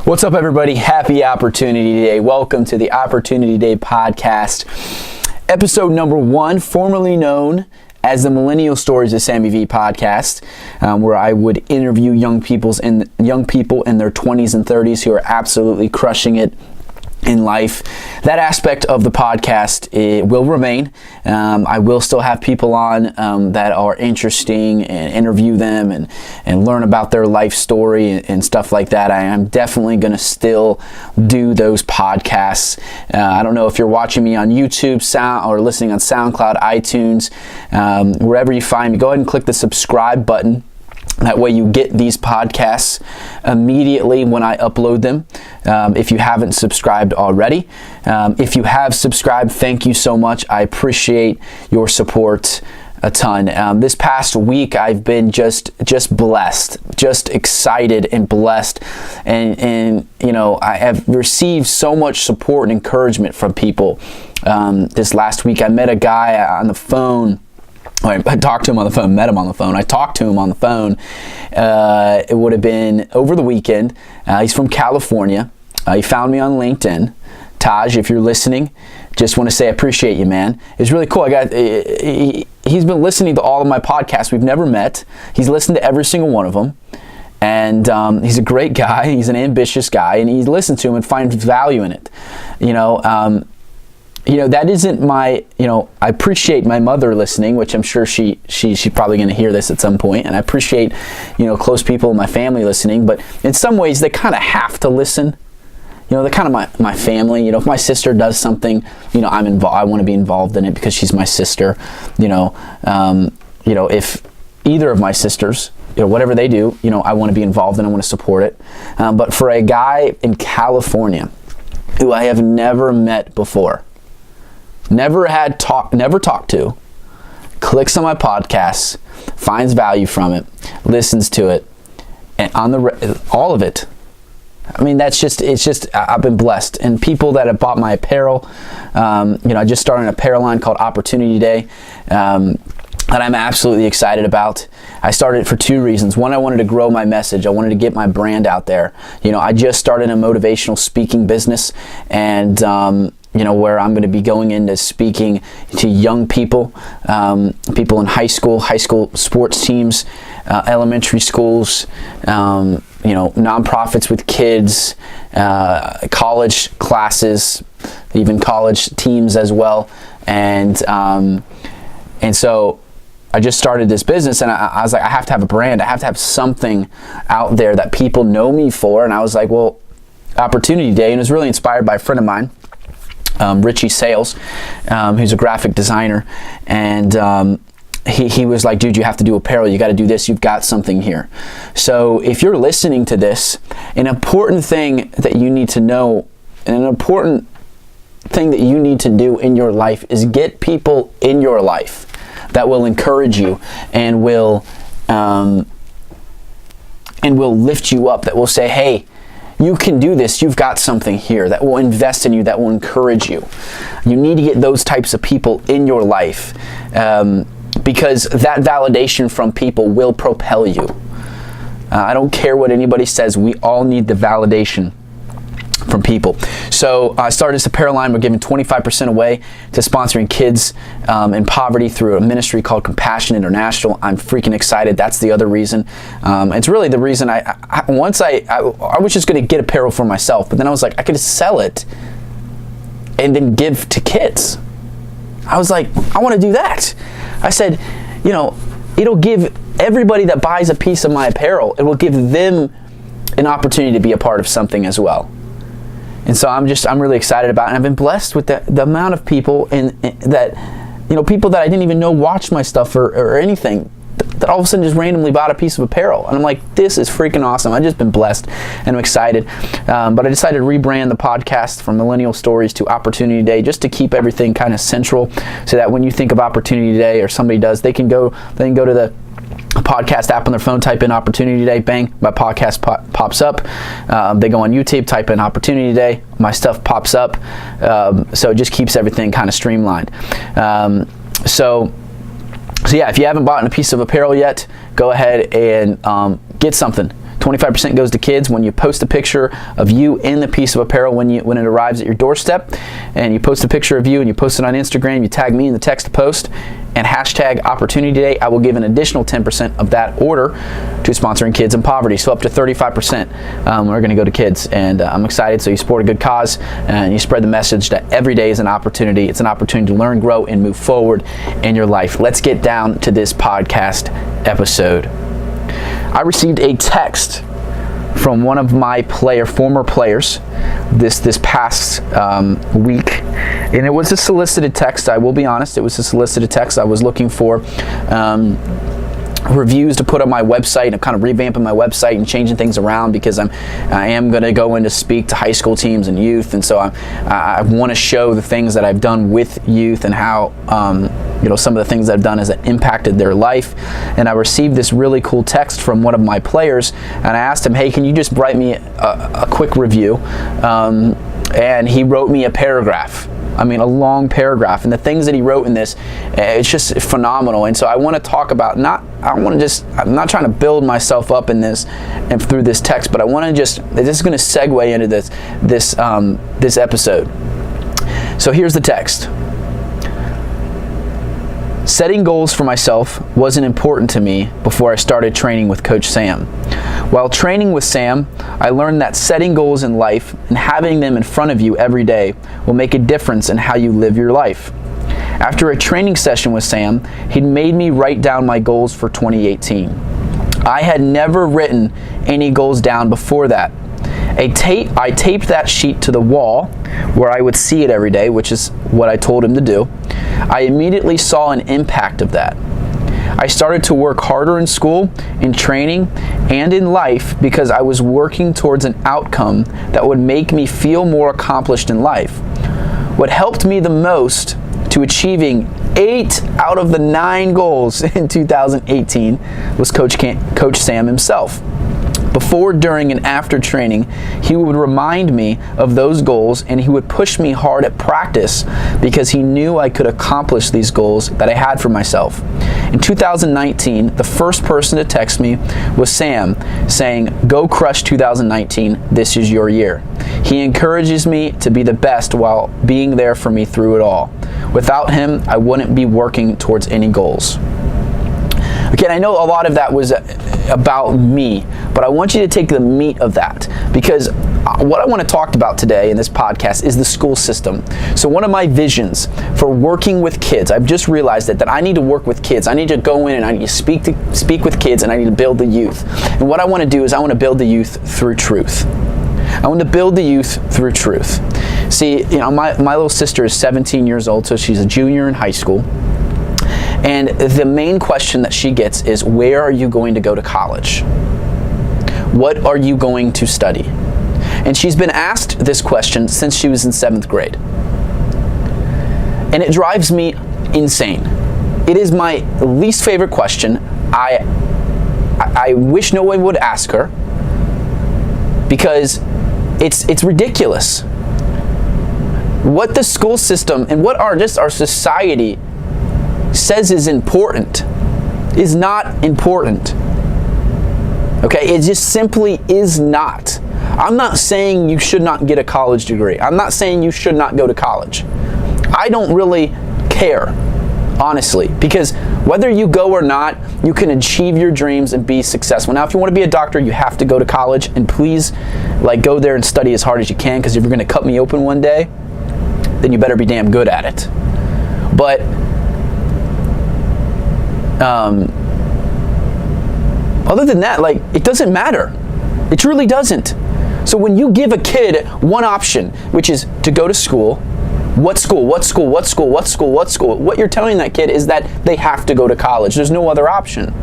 What's up, everybody? Happy Opportunity Day. Welcome to the Opportunity Day podcast, episode number 1, formerly known as the Millennial Stores of SammyV podcast, where I would interview young people in their 20s and 30s who are absolutely crushing it in life. That aspect of the podcast, it will remain. I will still have people on that are interesting and interview them and learn about their life story and stuff like that. I am definitely going to still do those podcasts. I don't know if you're watching me on YouTube or listening on SoundCloud, iTunes, wherever you find me. Go ahead and click the subscribe button. That way you get these podcasts immediately when I upload them, if you haven't subscribed already. If you have subscribed, thank you so much. I appreciate your support a ton. This past week, I've been just blessed, just excited and blessed. And you know, I have received so much support and encouragement from people. This last week, I met a guy on the phone. I talked to him on the phone, met him on the phone. I talked to him on the phone. It would have been over the weekend. He's from California. He found me on LinkedIn. Taj, if you're listening, just want to say I appreciate you, man. It's really cool. He's been listening to all of my podcasts. We've never met. He's listened to every single one of them. And he's a great guy. He's an ambitious guy. And he listens to him and finds value in it. That isn't my, I appreciate my mother listening, which I'm sure she's probably going to hear this at some point. And I appreciate, close people in my family listening. But in some ways, they kind of have to listen. They're kind of my family. If my sister does something, I'm involved. I want to be involved in it because she's my sister. If either of my sisters, whatever they do, I want to be involved and I want to support it. But for a guy in California who I have never met before, never talked to, clicks on my podcasts, finds value from it, listens to it, and all of it. I mean, I've been blessed. And people that have bought my apparel, I just started an apparel line called Opportunity Day, that I'm absolutely excited about. I started it for 2 reasons. One, I wanted to grow my message. I wanted to get my brand out there. I just started a motivational speaking business, and where I'm going to be going into speaking to young people, people in high school sports teams, elementary schools, nonprofits with kids, college classes, even college teams as well. And so I just started this business, and I was like, I have to have a brand. I have to have something out there that people know me for. And I was like, well, Opportunity Day, and it was really inspired by a friend of mine, Richie Sales, who's a graphic designer, and he was like, dude, you have to do apparel, you got to do this, you've got something here. So if you're listening to this, an important thing that you need to know, and an important thing that you need to do in your life is get people in your life that will encourage you and will lift you up, that will say, hey, you can do this. You've got something here, that will invest in you, that will encourage you. You need to get those types of people in your life, because that validation from people will propel you. I don't care what anybody says. We all need the validation from people. So I started this apparel line. We're giving 25% away to sponsoring kids in poverty through a ministry called Compassion International. I'm freaking excited. That's the other reason. It's really the reason I was just going to get apparel for myself, but then I was like, I could sell it and then give to kids. I was like, I want to do that. I said, it'll give everybody that buys a piece of my apparel, it will give them an opportunity to be a part of something as well. And so I'm really excited about it. And I've been blessed with the amount of people people that I didn't even know watched my stuff or anything, that all of a sudden just randomly bought a piece of apparel. And I'm like, this is freaking awesome. I've just been blessed and I'm excited. But I decided to rebrand the podcast from Millennial Stories to Opportunity Day, just to keep everything kind of central, so that when you think of Opportunity Day, or somebody does, they can go to the podcast app on their phone, type in Opportunity Day, bang, my podcast pops up. They go on YouTube, type in Opportunity Day, my stuff pops up. So it just keeps everything kind of streamlined. So yeah, if you haven't bought a piece of apparel yet, go ahead and get something. 25% goes to kids. When you post a picture of you in the piece of apparel when it arrives at your doorstep, and you post a picture of you and you post it on Instagram, you tag me in the text to post and hashtag Opportunity Day, I will give an additional 10% of that order to sponsoring kids in poverty. So up to 35% are going to go to kids, and I'm excited. So you support a good cause and you spread the message that every day is an opportunity. It's an opportunity to learn, grow, and move forward in your life. Let's get down to this podcast episode. I received a text from one of my former players this past week, and it was a solicited text. I will be honest, it was a solicited text. I was looking for reviews to put on my website and kind of revamping my website and changing things around, because I am going to go in to speak to high school teams and youth, and so I want to show the things that I've done with youth and how some of the things that I've done has impacted their life. And I received this really cool text from one of my players, and I asked him, hey, can you just write me a quick review? And he wrote me a paragraph. I mean, a long paragraph, and the things that he wrote in this, it's just phenomenal. And so I want to talk about, I'm not trying to build myself up in this and through this text, but I want to this is going to segue into this episode. So here's the text. Setting goals for myself wasn't important to me before I started training with Coach Sam. While training with Sam, I learned that setting goals in life and having them in front of you every day will make a difference in how you live your life. After a training session with Sam, he'd made me write down my goals for 2018. I had never written any goals down before that. I taped that sheet to the wall where I would see it every day, which is what I told him to do. I immediately saw an impact of that. I started to work harder in school, in training, and in life because I was working towards an outcome that would make me feel more accomplished in life. What helped me the most to achieving 8 out of the 9 goals in 2018 was Coach Sam himself. Before, during, and after training, he would remind me of those goals, and he would push me hard at practice because he knew I could accomplish these goals that I had for myself. In 2019, the first person to text me was Sam, saying, "Go crush 2019, this is your year." He encourages me to be the best while being there for me through it all. Without him, I wouldn't be working towards any goals. Again, I know a lot of that was about me, but I want you to take the meat of that, because what I want to talk about today in this podcast is the school system. So one of my visions for working with kids, I've just realized that I need to work with kids. I need to go in and I need to speak with kids, and I need to build the youth. And what I want to do is I want to build the youth through truth. I want to build the youth through truth. See, my little sister is 17 years old, so she's a junior in high school. And the main question that she gets is, where are you going to go to college? What are you going to study? And she's been asked this question since she was in 7th grade. And it drives me insane. It is my least favorite question. I wish no one would ask her, because it's ridiculous. What the school system and what our society says is important is not important. Okay, it just simply is not. I'm not saying you should not get a college degree. I'm not saying you should not go to college. I don't really care, honestly, because whether you go or not, you can achieve your dreams and be successful. Now, if you want to be a doctor, you have to go to college, and please, go there and study as hard as you can, because if you're going to cut me open one day, then you better be damn good at it. But other than that, it doesn't matter. It truly doesn't. So when you give a kid one option, which is to go to school, what school? What you're telling that kid is that they have to go to college. There's no other option.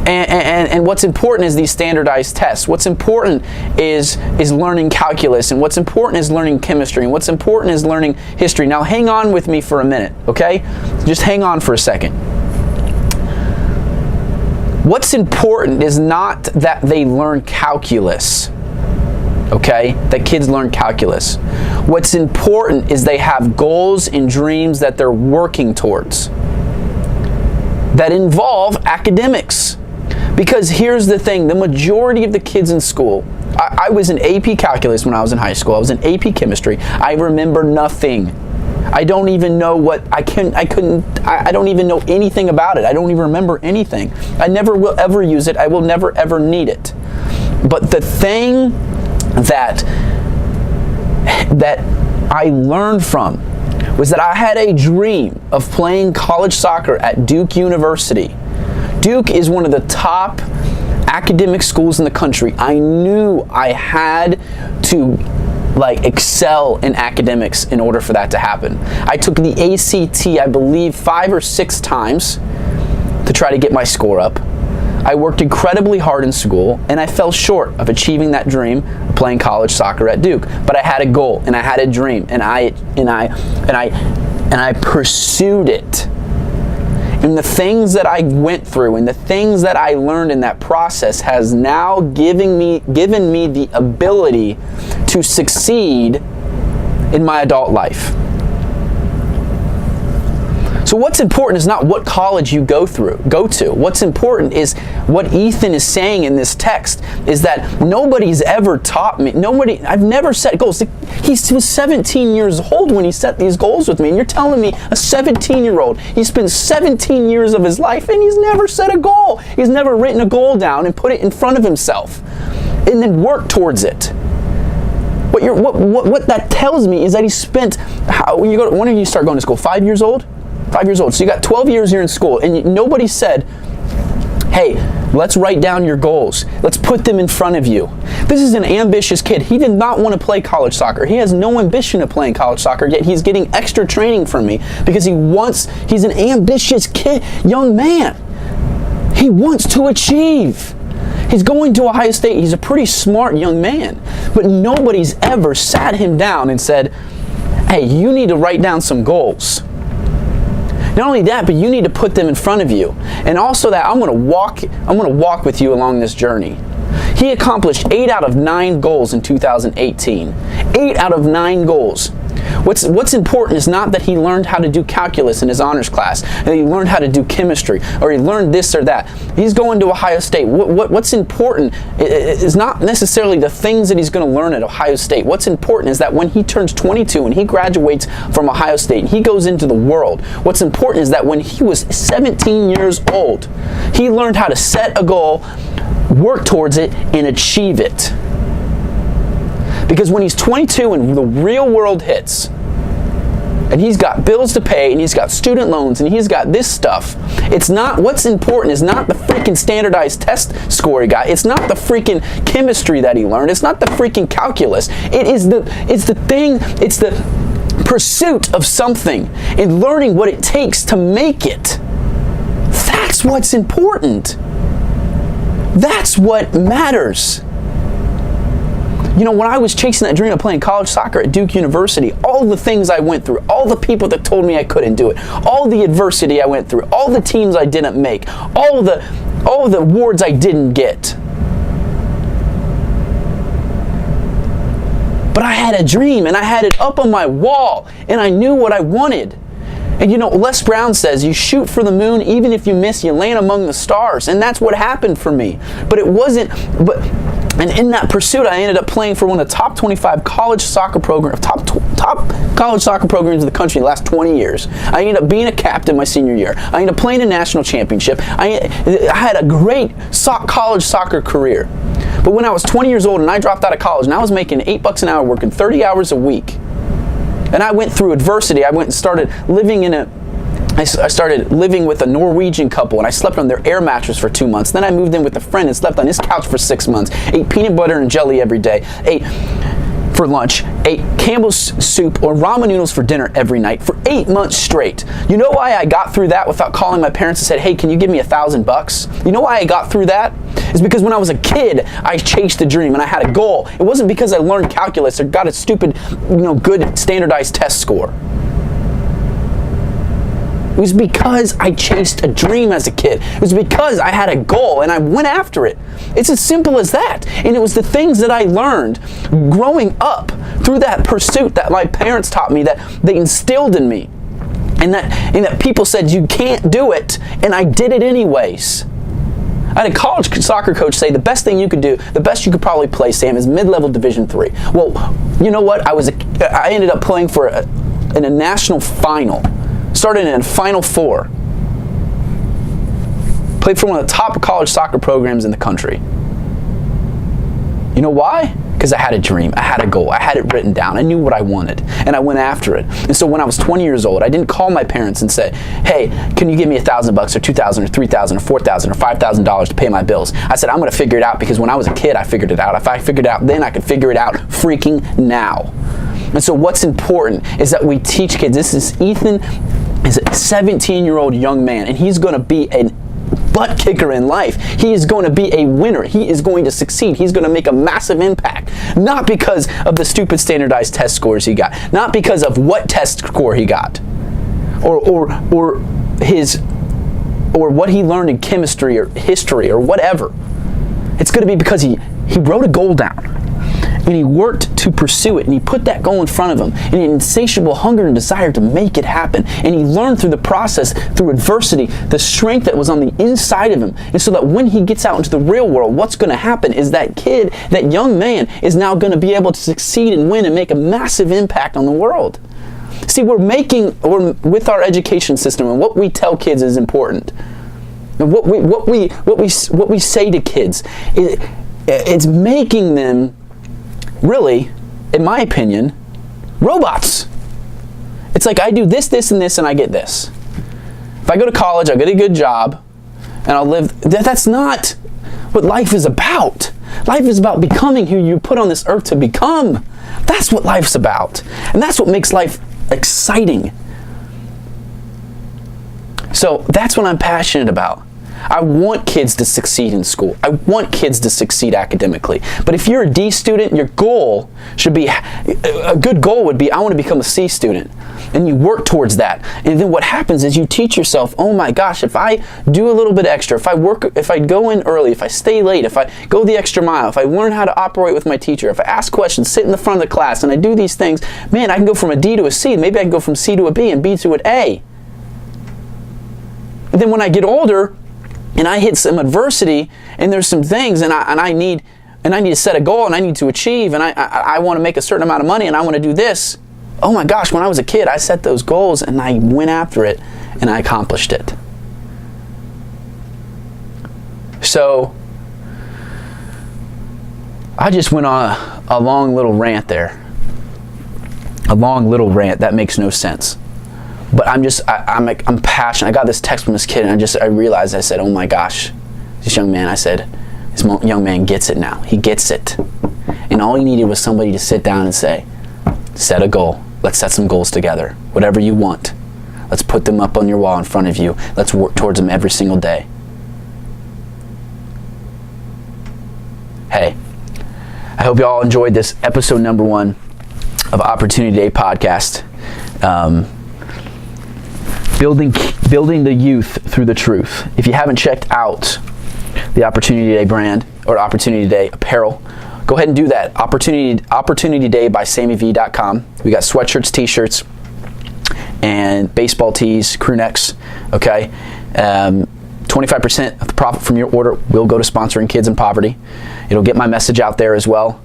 And what's important is these standardized tests. What's important is learning calculus, and what's important is learning chemistry, and what's important is learning history. Now hang on with me for a minute, okay? Just hang on for a second. What's important is not that they learn calculus, okay? That kids learn calculus. What's important is they have goals and dreams that they're working towards that involve academics. Because here's the thing, the majority of the kids in school, I was in AP Calculus when I was in high school. I was in AP Chemistry. I remember nothing. I don't even know I don't even know anything about it. I don't even remember anything. I never will ever use it. I will never ever need it. But the thing that I learned from was that I had a dream of playing college soccer at Duke University. Duke is one of the top academic schools in the country. I knew I had to excel in academics in order for that to happen. I took the ACT, I believe, 5 or 6 times to try to get my score up. I worked incredibly hard in school, and I fell short of achieving that dream of playing college soccer at Duke. But I had a goal, and I had a dream, and I pursued it. And the things that I went through and the things that I learned in that process has now given me the ability to succeed in my adult life. So what's important is not what college you go to. What's important is what Ethan is saying in this text is that nobody's ever taught me, I've never set goals. He was 17 years old when he set these goals with me, and you're telling me a 17-year-old, he spent 17 years of his life and he's never set a goal. He's never written a goal down and put it in front of himself and then worked towards it. What that tells me is that he spent, when did you start going to school? 5 years old? 5 years old. So you got 12 years here in school, and nobody said, hey, let's write down your goals. Let's put them in front of you. This is an ambitious kid. He did not want to play college soccer. He has no ambition of playing college soccer, yet he's getting extra training from me because he's an ambitious kid, young man. He wants to achieve. He's going to Ohio State. He's a pretty smart young man, but nobody's ever sat him down and said, hey, you need to write down some goals. Not only that, but you need to put them in front of you. And also that I'm going to walk with you along this journey. He accomplished 8 out of 9 goals in 2018. 8 out of 9 goals. What's important is not that he learned how to do calculus in his honors class, and he learned how to do chemistry, or he learned this or that. He's going to Ohio State. What's important is not necessarily the things that he's going to learn at Ohio State. What's important is that when he turns 22 and he graduates from Ohio State and he goes into the world, what's important is that when he was 17 years old, he learned how to set a goal, work towards it, and achieve it. Because when he's 22 and the real world hits, and he's got bills to pay, and he's got student loans, and he's got this stuff, what's important is not the freaking standardized test score he got. It's not the freaking chemistry that he learned. It's not the freaking calculus. It's the pursuit of something and learning what it takes to make it. That's what's important. That's what matters. When I was chasing that dream of playing college soccer at Duke University, all the things I went through, all the people that told me I couldn't do it, all the adversity I went through, all the teams I didn't make, all the awards I didn't get. But I had a dream, and I had it up on my wall, and I knew what I wanted. And Les Brown says, you shoot for the moon, even if you miss, you land among the stars. And that's what happened for me. And in that pursuit, I ended up playing for one of the top 25 college soccer programs, top college soccer programs in the country in the last 20 years. I ended up being a captain my senior year. I ended up playing a national championship. I had a great college soccer career. But when I was 20 years old and I dropped out of college and I was making $8 an hour, working 30 hours a week, and I went through adversity. I went and started living I started living with a Norwegian couple, and I slept on their air mattress for 2 months. Then I moved in with a friend and slept on his couch for 6 months. Ate peanut butter and jelly every day. For lunch, ate Campbell's soup or ramen noodles for dinner every night for 8 months straight. You know why I got through that without calling my parents and said, hey, can you give me $1,000? You know why I got through that? It's because when I was a kid, I chased a dream and I had a goal. It wasn't because I learned calculus or got a stupid, good standardized test score. It was because I chased a dream as a kid. It was because I had a goal and I went after it. It's as simple as that. And it was the things that I learned growing up through that pursuit that my parents taught me, that they instilled in me. And that people said, you can't do it. And I did it anyways. I had a college soccer coach say the best thing you could do, the best you could probably play, Sam, is mid-level Division III. Well, you know what? I ended up playing in a national final. Started in a Final Four. Played for one of the top college soccer programs in the country. You know why? Because I had a dream, I had a goal, I had it written down, I knew what I wanted, and I went after it. And so when I was 20 years old, I didn't call my parents and say, hey, can you give me $1,000 or $2,000 or $3,000 or $4,000 or $5,000 to pay my bills? I said, I'm going to figure it out, because when I was a kid, I figured it out. If I figured it out then, I could figure it out freaking now. And so what's important is that we teach kids. This is Ethan, is a 17-year-old young man, and he's going to be an butt kicker in life. He is going to be a winner. He is going to succeed. He's going to make a massive impact. Not because of the stupid standardized test scores he got. Not because of what test score he got. Or what he learned in chemistry or history or whatever. It's going to be because he wrote a goal down. And he worked to pursue it, and he put that goal in front of him, and an insatiable hunger and desire to make it happen. And he learned through the process, through adversity, the strength that was on the inside of him. And so that when he gets out into the real world, what's going to happen is that kid, that young man, is now going to be able to succeed and win and make a massive impact on the world. See, with our education system, and what we tell kids is important. And what we say to kids, it's making them, really, in my opinion, robots. It's like I do this, this, and this, and I get this. If I go to college, I get a good job, and I'll live. That's not what life is about. Life is about becoming who you put on this earth to become. That's what life's about. And that's what makes life exciting. So that's what I'm passionate about. I want kids to succeed in school. I want kids to succeed academically. But if you're a D student, your goal should be, a good goal would be, I want to become a C student. And you work towards that. And then what happens is you teach yourself, oh my gosh, if I do a little bit extra, if I go in early, if I stay late, if I go the extra mile, if I learn how to operate with my teacher, if I ask questions, sit in the front of the class, and I do these things, man, I can go from a D to a C. Maybe I can go from C to a B and B to an A. And then when I get older, and I hit some adversity, and there's some things, and I need to set a goal, and I need to achieve, and I want to make a certain amount of money, and I want to do this. Oh my gosh, when I was a kid, I set those goals, and I went after it, and I accomplished it. So, I just went on a long little rant there. A long little rant that makes no sense. But I'm passionate. I got this text from this kid, and I realized, I said, oh my gosh, this young man gets it now. He gets it. And all he needed was somebody to sit down and say, set a goal. Let's set some goals together. Whatever you want. Let's put them up on your wall in front of you. Let's work towards them every single day. Hey, I hope you all enjoyed this episode number 1 of Opportunity Day podcast. Building the youth through the truth. If you haven't checked out the Opportunity Day brand or Opportunity Day apparel, go ahead and do that. Opportunity Day by SammyV.com. We got sweatshirts, t-shirts, and baseball tees, crew necks. Okay, 25% of the profit from your order will go to sponsoring kids in poverty. It'll get my message out there as well.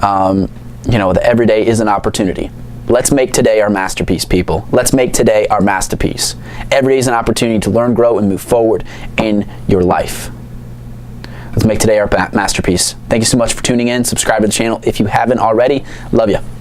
That every day is an opportunity. Let's make today our masterpiece, people. Let's make today our masterpiece. Every day is an opportunity to learn, grow, and move forward in your life. Let's make today our masterpiece. Thank you so much for tuning in. Subscribe to the channel if you haven't already. Love you.